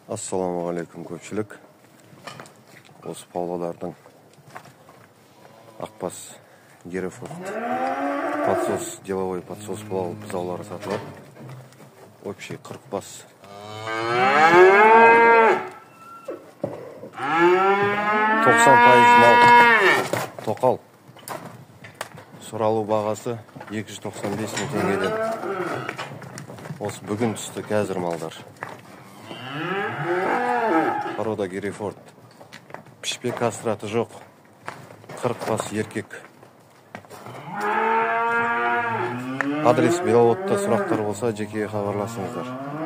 Ассалаумағалейкум көпшілік. Осы Павлодардың Ақбас Герефорд подсос, деловой подсос бұзаулары сатылады. Общий 40 бас. 90% мал тоқал. Сұралу бағасы 295 мың теңгеден. Осы бүгін түсті қазір малдар. Порода Герефорд. Пішпе кастраты жоқ. 40 бас еркек. Адрес Беловодта сұрақтар болса жеке хабарласыңыздар.